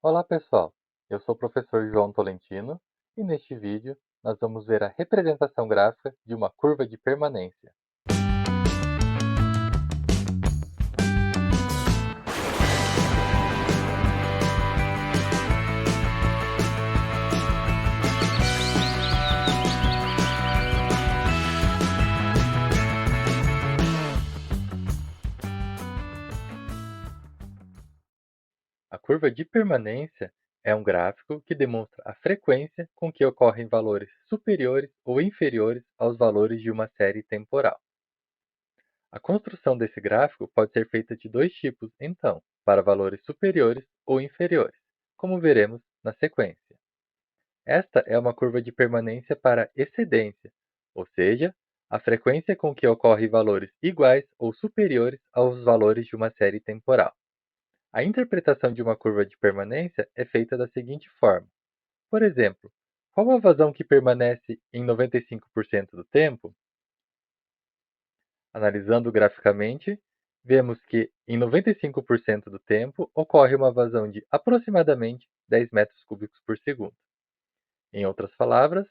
Olá pessoal, eu sou o professor João Tolentino e neste vídeo nós vamos ver a representação gráfica de uma curva de permanência. A curva de permanência é um gráfico que demonstra a frequência com que ocorrem valores superiores ou inferiores aos valores de uma série temporal. A construção desse gráfico pode ser feita de dois tipos, então, para valores superiores ou inferiores, como veremos na sequência. Esta é uma curva de permanência para excedência, ou seja, a frequência com que ocorrem valores iguais ou superiores aos valores de uma série temporal. A interpretação de uma curva de permanência é feita da seguinte forma. Por exemplo, qual a vazão que permanece em 95% do tempo? Analisando graficamente, vemos que em 95% do tempo ocorre uma vazão de aproximadamente 10 metros cúbicos por segundo. Em outras palavras,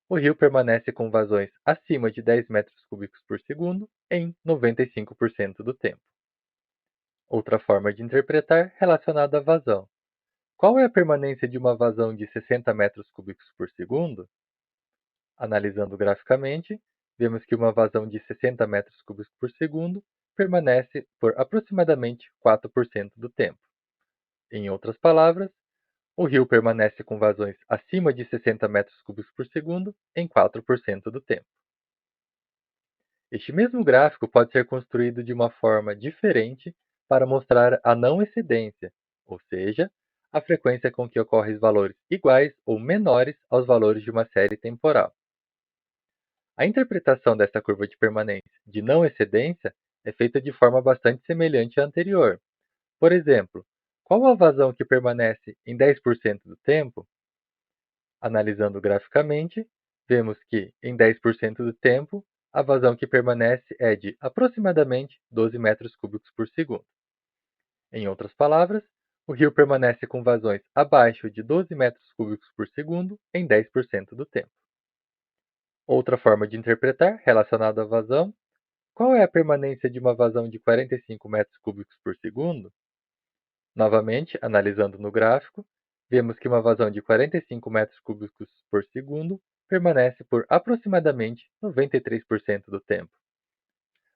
o rio permanece com vazões acima de 10 metros cúbicos por segundo em 95% do tempo. Outra forma de interpretar relacionada à vazão. Qual é a permanência de uma vazão de 60 metros cúbicos por segundo? Analisando graficamente, vemos que uma vazão de 60 metros cúbicos por segundo permanece por aproximadamente 4% do tempo. Em outras palavras, o rio permanece com vazões acima de 60 metros cúbicos por segundo em 4% do tempo. Este mesmo gráfico pode ser construído de uma forma diferente para mostrar a não excedência, ou seja, a frequência com que ocorrem valores iguais ou menores aos valores de uma série temporal. A interpretação dessa curva de permanência de não excedência é feita de forma bastante semelhante à anterior. Por exemplo, qual a vazão que permanece em 10% do tempo? Analisando graficamente, vemos que, em 10% do tempo, a vazão que permanece é de aproximadamente 12 metros cúbicos por segundo. Em outras palavras, o rio permanece com vazões abaixo de 12 metros cúbicos por segundo em 10% do tempo. Outra forma de interpretar, relacionada à vazão, qual é a permanência de uma vazão de 45 metros cúbicos por segundo? Novamente, analisando no gráfico, vemos que uma vazão de 45 metros cúbicos por segundo permanece por aproximadamente 93% do tempo.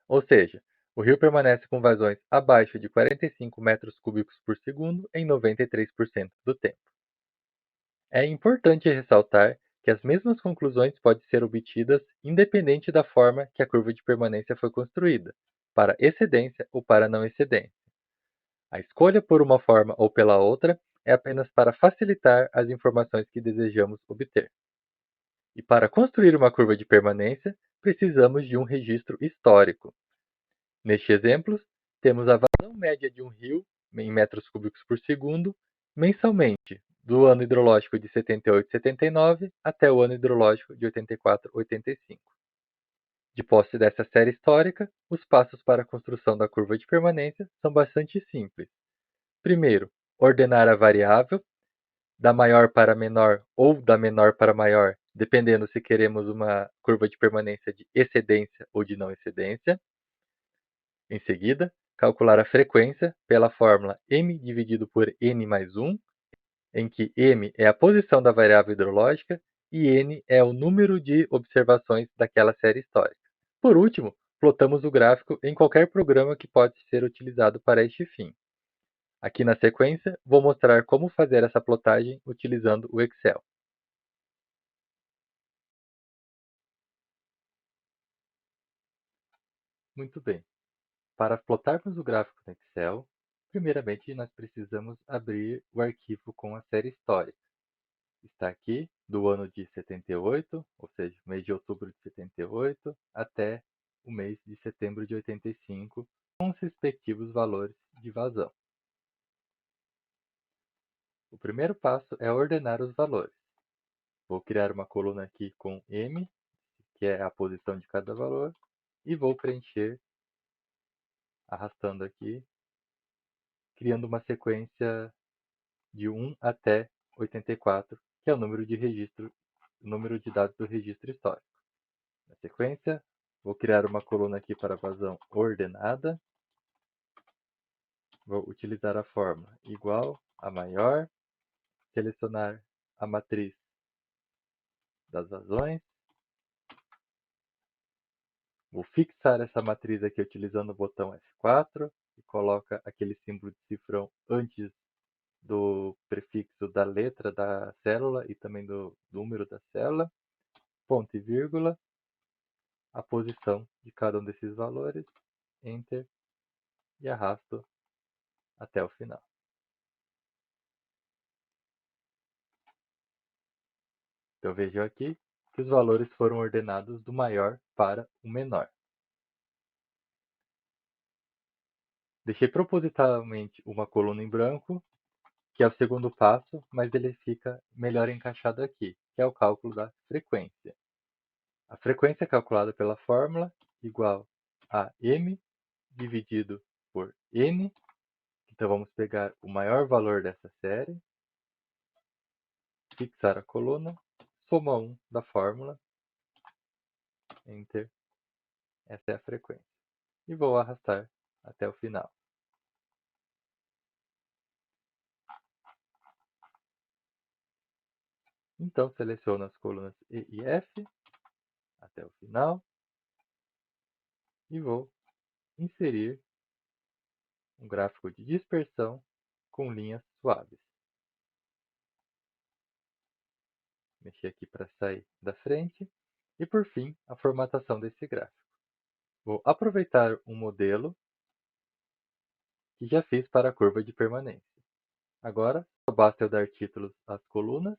Ou seja, o rio permanece com vazões abaixo de 45 metros cúbicos por segundo em 93% do tempo. É importante ressaltar que as mesmas conclusões podem ser obtidas independente da forma que a curva de permanência foi construída, para excedência ou para não excedência. A escolha por uma forma ou pela outra é apenas para facilitar as informações que desejamos obter. E para construir uma curva de permanência, precisamos de um registro histórico. Neste exemplo, temos a vazão média de um rio em metros cúbicos por segundo mensalmente, do ano hidrológico de 78-79 até o ano hidrológico de 84-85. De posse dessa série histórica, os passos para a construção da curva de permanência são bastante simples. Primeiro, ordenar a variável da maior para menor ou da menor para maior, dependendo se queremos uma curva de permanência de excedência ou de não excedência. Em seguida, calcular a frequência pela fórmula m dividido por n mais 1, em que m é a posição da variável hidrológica e n é o número de observações daquela série histórica. Por último, plotamos o gráfico em qualquer programa que pode ser utilizado para este fim. Aqui na sequência, vou mostrar como fazer essa plotagem utilizando o Excel. Muito bem. Para plotarmos o gráfico no Excel, primeiramente nós precisamos abrir o arquivo com a série histórica. Está aqui do ano de 78, ou seja, mês de outubro de 78, até o mês de setembro de 85, com os respectivos valores de vazão. O primeiro passo é ordenar os valores. Vou criar uma coluna aqui com M, que é a posição de cada valor, e vou preencher arrastando aqui, criando uma sequência de 1 até 84, que é o número de dados do registro histórico. Na sequência, vou criar uma coluna aqui para vazão ordenada. Vou utilizar a fórmula igual a maior, selecionar a matriz das vazões. Vou fixar essa matriz aqui utilizando o botão F4 e coloca aquele símbolo de cifrão antes do prefixo da letra da célula e também do número da célula, ponto e vírgula, a posição de cada um desses valores, Enter, e arrasto até o final. Então vejam aqui que os valores foram ordenados do maior para o menor. Deixei propositalmente uma coluna em branco, que é o segundo passo, mas ele fica melhor encaixado aqui, que é o cálculo da frequência. A frequência é calculada pela fórmula igual a m dividido por n. Então vamos pegar o maior valor dessa série, fixar a coluna, soma 1 da fórmula, Enter, essa é a frequência. E vou arrastar até o final. Então seleciono as colunas E e F até o final e vou inserir um gráfico de dispersão com linhas suaves. Mexer aqui para sair da frente. E por fim, a formatação desse gráfico. Vou aproveitar um modelo que já fiz para a curva de permanência. Agora, só basta eu dar títulos às colunas.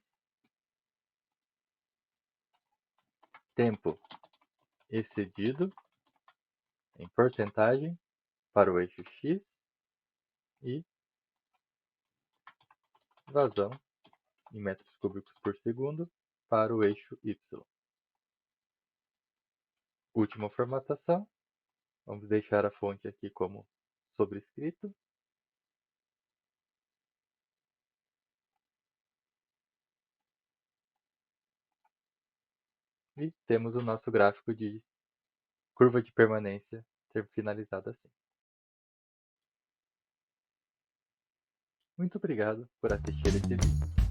Tempo excedido em porcentagem para o eixo X e vazão em metros cúbicos por segundo para o eixo Y. Última formatação. Vamos deixar a fonte aqui como sobrescrito. E temos o nosso gráfico de curva de permanência ser finalizado assim. Muito obrigado por assistir esse vídeo.